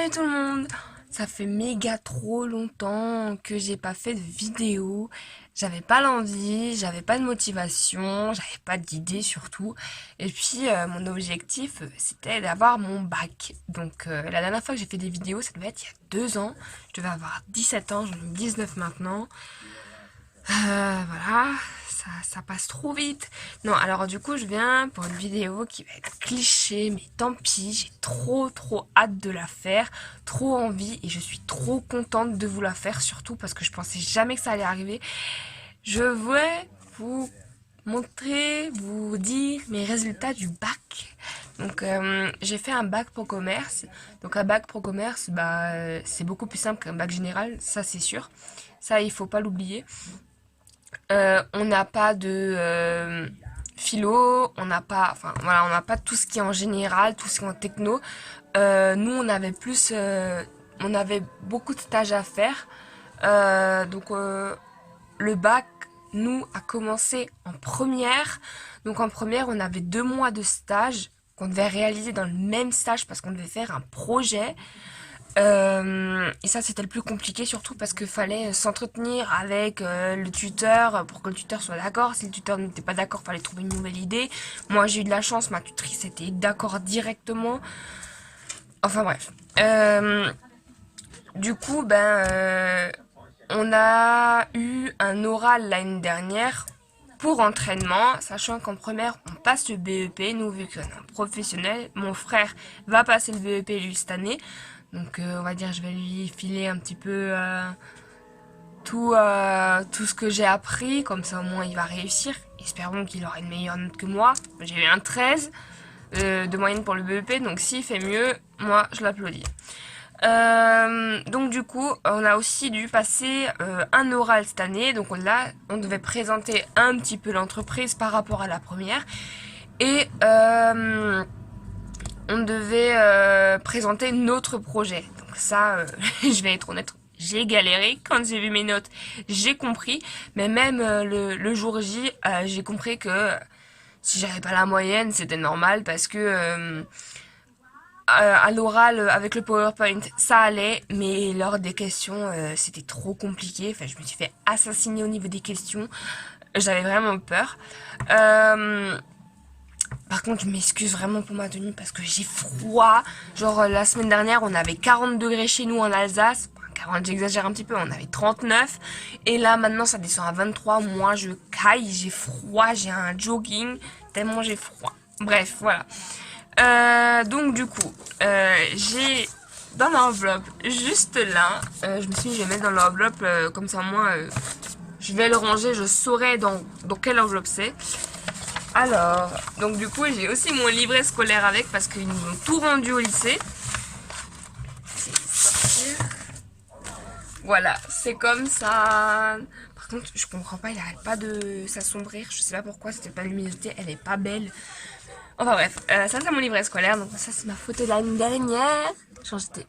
Salut tout le monde! Ça fait méga trop longtemps que j'ai pas fait de vidéo. J'avais pas l'envie, j'avais pas de motivation, j'avais pas d'idée surtout. Et puis mon objectif c'était d'avoir mon bac. Donc la dernière fois que j'ai fait des vidéos, ça devait être il y a 2 ans. Je devais avoir 17 ans, j'en ai 19 maintenant. Voilà, ça passe trop vite. Non, alors du coup, je viens pour une vidéo qui va être cliché, mais tant pis, j'ai trop hâte de la faire, trop envie, et je suis trop contente de vous la faire, surtout parce que je pensais jamais que ça allait arriver. Je vais vous montrer, vous dire mes résultats du bac. Donc j'ai fait un bac pro commerce. Donc un bac pro commerce, c'est beaucoup plus simple qu'un bac général, ça c'est sûr. Ça, il faut pas l'oublier. On n'a pas de philo, on n'a pas, enfin voilà, on n'a pas tout ce qui est en général, tout ce qui est en techno. Nous, on avait beaucoup de stages à faire. Le bac, nous, a commencé en première. Donc en première, on avait 2 mois de stage qu'on devait réaliser dans le même stage parce qu'on devait faire un projet. Et ça, c'était le plus compliqué, surtout parce qu'il fallait s'entretenir avec le tuteur pour que le tuteur soit d'accord. Si le tuteur n'était pas d'accord, il fallait trouver une nouvelle idée. Moi, j'ai eu de la chance, ma tutrice était d'accord directement. Enfin bref. Du coup, on a eu un oral l'année dernière pour entraînement, sachant qu'en première, on passe le BEP. Nous, vu qu'on est un professionnel, mon frère va passer le BEP lui cette année. Donc on va dire je vais lui filer un petit peu tout ce que j'ai appris, comme ça au moins il va réussir. Espérons qu'il aura une meilleure note que moi. J'ai eu un 13 de moyenne pour le BEP, donc s'il fait mieux, moi je l'applaudis. Donc du coup, on a aussi dû passer un oral cette année. Donc on devait présenter un petit peu l'entreprise par rapport à la première. Et on devait présenter notre projet. Donc ça, je vais être honnête, j'ai galéré. Quand j'ai vu mes notes, j'ai compris. Mais même le jour J, j'ai compris que si j'avais pas la moyenne, c'était normal parce que à l'oral avec le PowerPoint, ça allait, mais lors des questions, c'était trop compliqué. Enfin, je me suis fait assassiner au niveau des questions. J'avais vraiment peur. Par contre, je m'excuse vraiment pour ma tenue parce que j'ai froid. Genre, la semaine dernière, on avait 40 degrés chez nous en Alsace. 40, j'exagère un petit peu, on avait 39. Et là, maintenant, ça descend à 23. Moi, je caille, j'ai froid, j'ai un jogging, tellement j'ai froid. Bref, voilà. Donc, du coup, j'ai dans l'enveloppe, juste là, je me suis dit, je vais mettre dans l'enveloppe, comme ça, moi, je vais le ranger, je saurai dans quelle enveloppe c'est. Alors, donc du coup, j'ai aussi mon livret scolaire avec parce qu'ils nous ont tout rendu au lycée. Voilà, c'est comme ça. Par contre, je comprends pas, il arrête pas de s'assombrir. Je sais pas pourquoi, c'était pas luminosité, elle est pas belle. Enfin bref, ça c'est mon livret scolaire. Donc ça c'est ma photo de l'année dernière. Genre j'étais...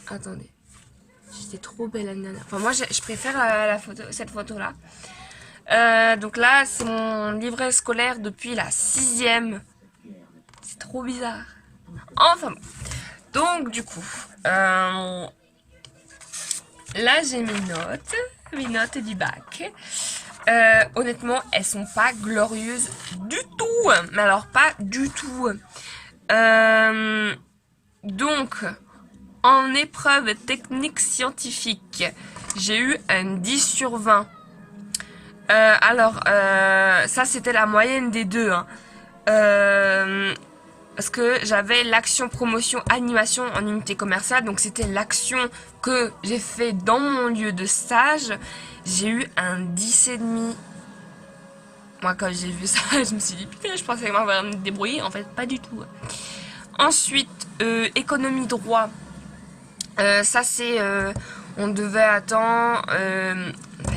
Attendez. J'étais trop belle l'année dernière. Enfin moi je préfère cette photo-là. Donc là, c'est mon livret scolaire depuis la 6e. C'est trop bizarre. Enfin bon. Donc du coup, là j'ai mes notes du bac. Honnêtement, elles sont pas glorieuses du tout. Mais alors pas du tout. Donc, en épreuve technique scientifique, j'ai eu un 10 sur 20. Ça c'était la moyenne des deux. Hein. Parce que j'avais l'action promotion animation en unité commerciale. Donc c'était l'action que j'ai fait dans mon lieu de stage. J'ai eu un 10,5. Moi quand j'ai vu ça, je me suis dit putain, je pensais m'avoir débrouillé. En fait, pas du tout. Ensuite, économie droit. Ça c'est... on devait attendre...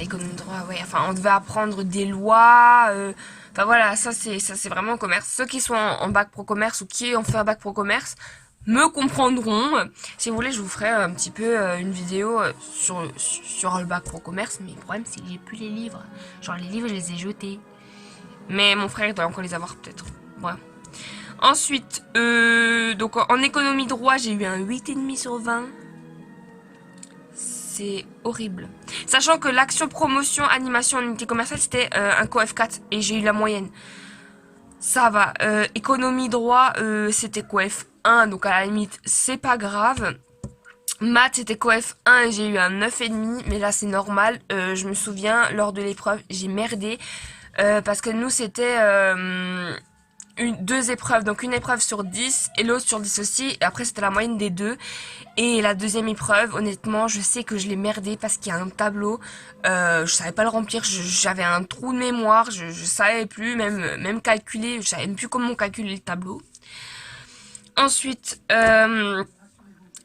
économie droit, ouais. Enfin, on devait apprendre des lois. Enfin voilà, ça c'est vraiment commerce. Ceux qui sont en bac pro commerce ou qui ont fait un bac pro commerce me comprendront. Si vous voulez, je vous ferai un petit peu une vidéo sur le bac pro commerce. Mais le problème, c'est que j'ai plus les livres. Genre les livres, je les ai jetés. Mais mon frère, il doit encore les avoir peut-être. Voilà. Ensuite, donc en économie droit, j'ai eu un 8,5 sur 20. c'est horrible. Sachant que l'action promotion animation en unité commerciale, c'était un coef 4 et j'ai eu la moyenne. Ça va. Économie droit, c'était coef 1, donc à la limite, c'est pas grave. Maths, c'était coef 1 et j'ai eu un 9,5, mais là c'est normal. Je me souviens, lors de l'épreuve, j'ai merdé. Parce que nous, c'était deux épreuves. Donc une épreuve sur 10 et l'autre sur 10 aussi. Et après, c'était la moyenne des deux. Et la deuxième épreuve, honnêtement, je sais que je l'ai merdé parce qu'il y a un tableau. Je savais pas le remplir. J'avais un trou de mémoire. Je savais plus, même calculer. Je savais même plus comment calculer le tableau. Ensuite,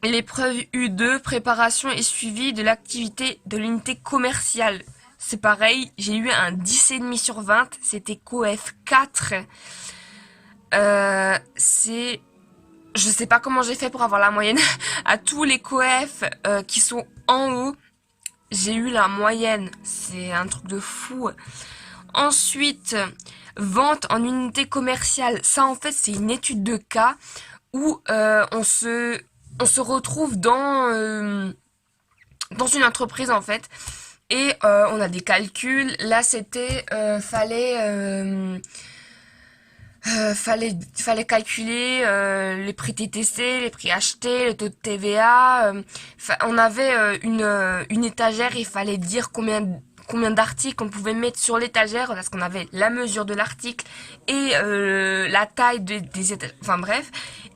l'épreuve U2, préparation et suivi de l'activité de l'unité commerciale. C'est pareil, j'ai eu un 10,5 sur 20, c'était coef 4. Je sais pas comment j'ai fait pour avoir la moyenne. À tous les coef qui sont en haut, j'ai eu la moyenne. C'est un truc de fou. Ensuite, vente en unité commerciale. Ça, en fait, c'est une étude de cas où on se retrouve dans une entreprise, en fait. Et on a des calculs. Là, c'était fallait calculer les prix TTC, les prix achetés, le taux de TVA. On avait une étagère. Il fallait dire combien d'articles on pouvait mettre sur l'étagère parce qu'on avait la mesure de l'article et la taille des étagères. Enfin bref.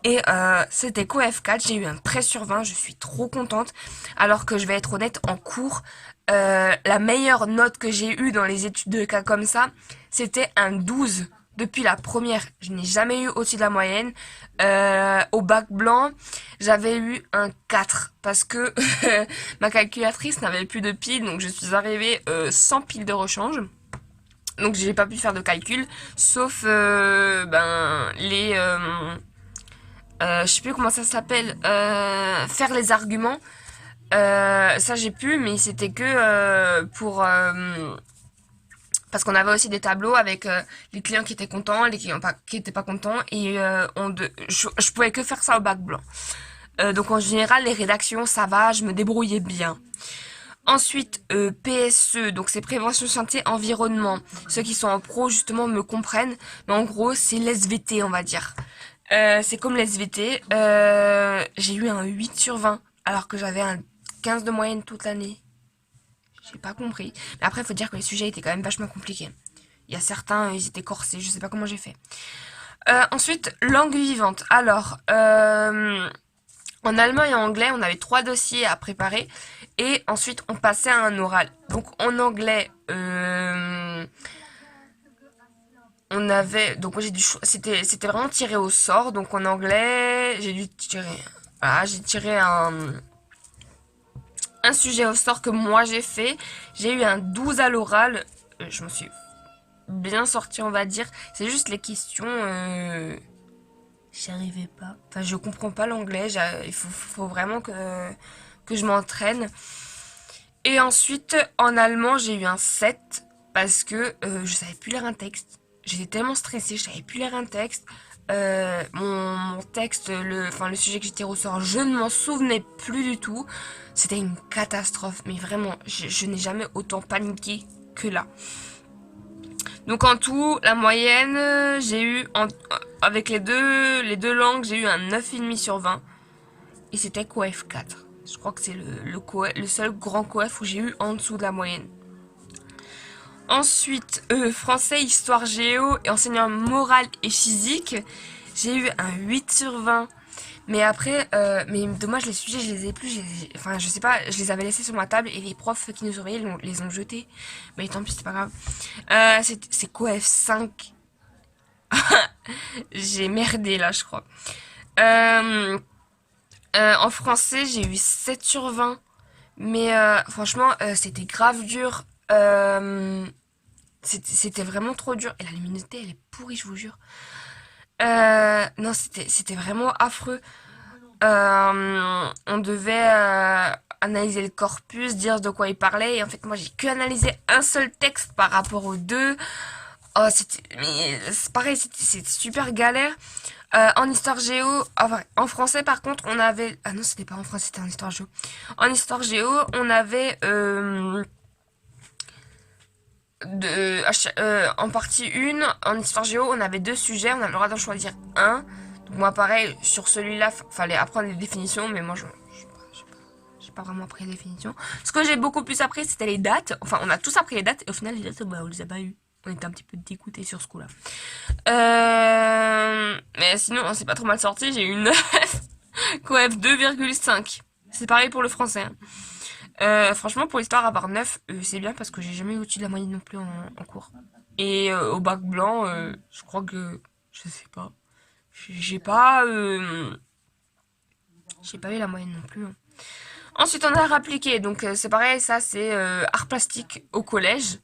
Et c'était coef 4. J'ai eu un 13 sur 20. Je suis trop contente. Alors que je vais être honnête, en cours, la meilleure note que j'ai eue dans les études de cas comme ça, c'était un 12. Depuis la première, je n'ai jamais eu au-dessus de la moyenne. Au bac blanc, j'avais eu un 4 parce que ma calculatrice n'avait plus de piles, donc je suis arrivée sans pile de rechange. Donc j'ai pas pu faire de calcul, sauf je sais plus comment ça s'appelle, faire les arguments. Ça j'ai pu, mais c'était que pour parce qu'on avait aussi des tableaux avec les clients qui étaient contents, les clients qui étaient pas contents, et je pouvais que faire ça au bac blanc. Donc en général, les rédactions, ça va, je me débrouillais bien. Ensuite, PSE, donc c'est prévention santé environnement. Ceux qui sont en pro, justement, me comprennent. Mais en gros, c'est l'SVT, on va dire. C'est comme l'SVT. J'ai eu un 8 sur 20, alors que j'avais un 15 de moyenne toute l'année. J'ai pas compris. Mais après, il faut dire que les sujets étaient quand même vachement compliqués. Il y a certains, ils étaient corsés. Je sais pas comment j'ai fait. Ensuite, langue vivante. Alors, en allemand et en anglais, on avait 3 dossiers à préparer. Et ensuite, on passait à un oral. Donc, en anglais, on avait... Donc, moi, j'ai dû... C'était vraiment tiré au sort. Donc, en anglais, j'ai dû tirer... Voilà, j'ai tiré un sujet au sort que moi j'ai fait. J'ai eu un 12 à l'oral. Je me suis bien sortie, on va dire. C'est juste les questions... J'y arrivais pas. Enfin, je comprends pas l'anglais. Il faut vraiment que je m'entraîne. Et ensuite, en allemand, j'ai eu un 7 parce que je savais plus lire un texte. J'étais tellement stressée, je savais plus lire un texte. Mon texte, le sujet que j'ai tiré au sort, je ne m'en souvenais plus du tout. C'était une catastrophe, mais vraiment, je n'ai jamais autant paniqué que là. Donc en tout, la moyenne, j'ai eu, avec les deux langues, j'ai eu un 9,5 sur 20. Et c'était coef 4. Je crois que c'est le seul grand coef où j'ai eu en dessous de la moyenne. Ensuite, français, histoire, géo et enseignement moral et physique. J'ai eu un 8 sur 20. Mais après, mais dommage, les sujets, je les ai plus. Enfin, je sais pas, je les avais laissés sur ma table et les profs qui nous surveillaient les ont jetés. Mais tant pis, c'est pas grave. C'est coef 5. J'ai merdé là, je crois. En français, j'ai eu 7 sur 20. Mais franchement, c'était grave dur. C'était vraiment trop dur. Et la luminosité, elle est pourrie, je vous jure. Non, c'était vraiment affreux. On devait analyser le corpus, dire de quoi il parlait. Et en fait, moi, j'ai que analysé un seul texte par rapport aux deux. Oh, c'est pareil, c'était super galère. En histoire géo, enfin, en français par contre, on avait... Ah non, c'était pas en français, c'était en histoire géo. En histoire géo, on avait... en partie 1, en histoire géo, on avait 2 sujets, on avait le droit d'en choisir un. Donc moi pareil, sur celui-là, fallait apprendre les définitions, mais moi j'ai pas vraiment appris les définitions. Ce que j'ai beaucoup plus appris, c'était les dates. Enfin, on a tous appris les dates, et au final, les dates, bah, on les a pas eues. On était un petit peu dégoûtés sur ce coup-là. Mais sinon, on s'est pas trop mal sorti. J'ai eu 9, coef 2,5. C'est pareil pour le français. Franchement, pour l'histoire, à part 9, c'est bien parce que j'ai jamais eu au-dessus de la moyenne non plus en cours. Et au bac blanc, je crois que... Je sais pas. J'ai pas... J'ai pas eu la moyenne non plus. Ensuite, on a art appliqué. Donc, c'est pareil, ça, c'est art plastique au collège.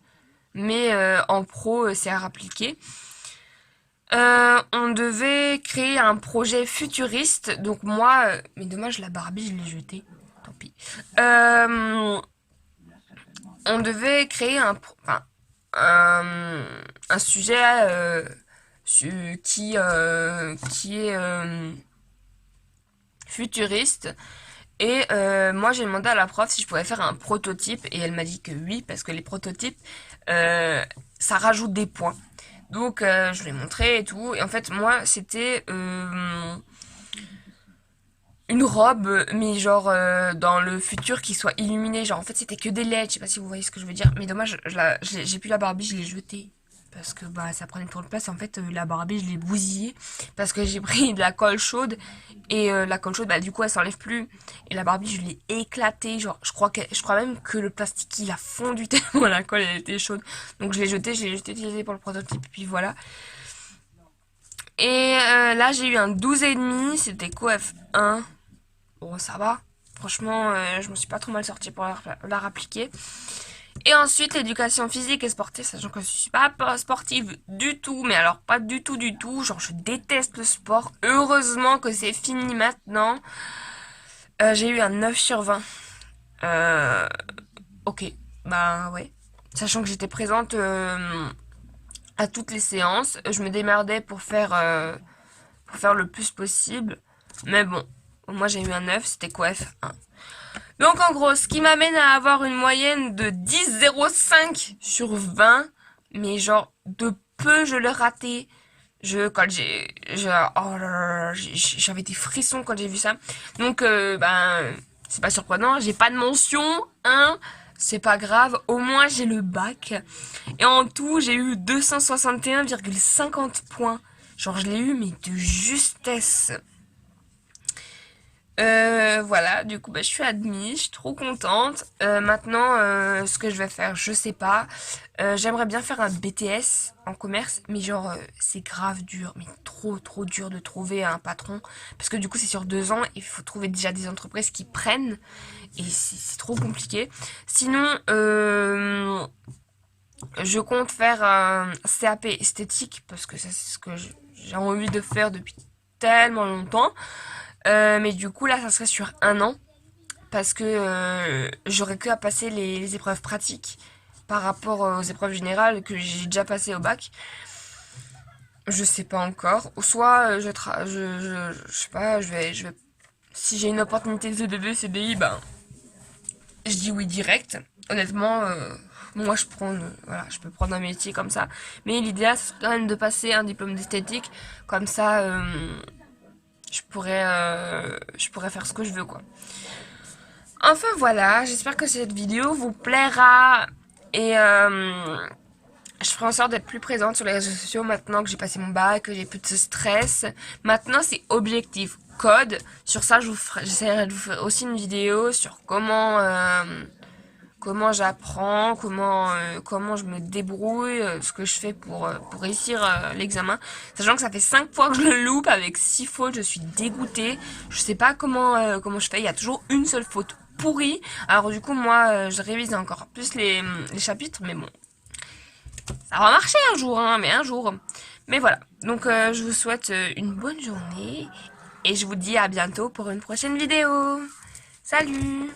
Mais en pro, c'est art appliqué. On devait créer un projet futuriste. Donc moi, mais dommage, la Barbie, je l'ai jetée. Tant pis. On devait créer un sujet qui est futuriste. Et moi, j'ai demandé à la prof si je pouvais faire un prototype. Et elle m'a dit que oui, parce que les prototypes, ça rajoute des points. Donc je lui ai montré et tout. Et en fait, moi, c'était une robe, mais genre dans le futur qui soit illuminée. Genre en fait, c'était que des LED. Je sais pas si vous voyez ce que je veux dire. Mais dommage, j'ai plus la Barbie, je l'ai jetée. Parce que bah ça prenait trop de place. En fait, la Barbie, je l'ai bousillée. Parce que j'ai pris de la colle chaude. Et la colle chaude, bah du coup, elle s'enlève plus. Et la Barbie, je l'ai éclatée. Genre, je crois même que le plastique, il a fondu tellement la colle, elle était chaude. Donc je l'ai jetée, je l'ai juste utilisée pour le prototype. Et puis voilà. Et là, j'ai eu un 12,5. C'était coef 1. Bon, ça va. Franchement, je me suis pas trop mal sortie pour l'art appliqué. Et ensuite, l'éducation physique et sportive, sachant que je suis pas sportive du tout, mais alors pas du tout du tout. Genre, je déteste le sport. Heureusement que c'est fini maintenant. J'ai eu un 9 sur 20. Ok, bah ouais. Sachant que j'étais présente à toutes les séances. Je me démerdais pour faire le plus possible. Mais bon, moi j'ai eu un 9, c'était coef 1. Donc en gros, ce qui m'amène à avoir une moyenne de 10,05 sur 20. Mais genre, de peu je l'ai raté. J'avais des frissons quand j'ai vu ça. Donc, c'est pas surprenant. J'ai pas de mention, hein. C'est pas grave. Au moins, j'ai le bac. Et en tout, j'ai eu 261,50 points. Genre, je l'ai eu, mais de justesse. Voilà, du coup, bah, je suis admise, je suis trop contente. Maintenant, ce que je vais faire, je sais pas. J'aimerais bien faire un BTS en commerce, mais genre, c'est grave dur, mais trop dur de trouver un patron. Parce que du coup, c'est sur 2 ans, et il faut trouver déjà des entreprises qui prennent, et c'est trop compliqué. Sinon, je compte faire un CAP esthétique, parce que c'est ce que j'ai envie de faire depuis tellement longtemps. Mais du coup, là, ça serait sur 1 an. Parce que j'aurais que à passer les épreuves pratiques par rapport aux épreuves générales que j'ai déjà passées au bac. Je sais pas encore. Ou soit je sais pas, si j'ai une opportunité de CDD, CDI, ben je dis oui direct. Honnêtement, moi voilà, je peux prendre un métier comme ça. Mais l'idéal, c'est quand même de passer un diplôme d'esthétique. Comme ça, je pourrais faire ce que je veux, quoi. Enfin voilà, j'espère que cette vidéo vous plaira et je ferai en sorte d'être plus présente sur les réseaux sociaux maintenant que j'ai passé mon bac, que j'ai plus de ce stress. Maintenant c'est objectif code. Sur ça j'essaierai de vous faire aussi une vidéo sur comment j'apprends, comment je me débrouille, ce que je fais pour réussir l'examen. Sachant que ça fait 5 fois que je le loupe avec 6 fautes, je suis dégoûtée. Je sais pas comment je fais, il y a toujours une seule faute pourrie. Alors du coup moi je révise encore plus les chapitres, mais bon. Ça va marcher un jour, hein, mais un jour. Mais voilà, donc je vous souhaite une bonne journée et je vous dis à bientôt pour une prochaine vidéo. Salut!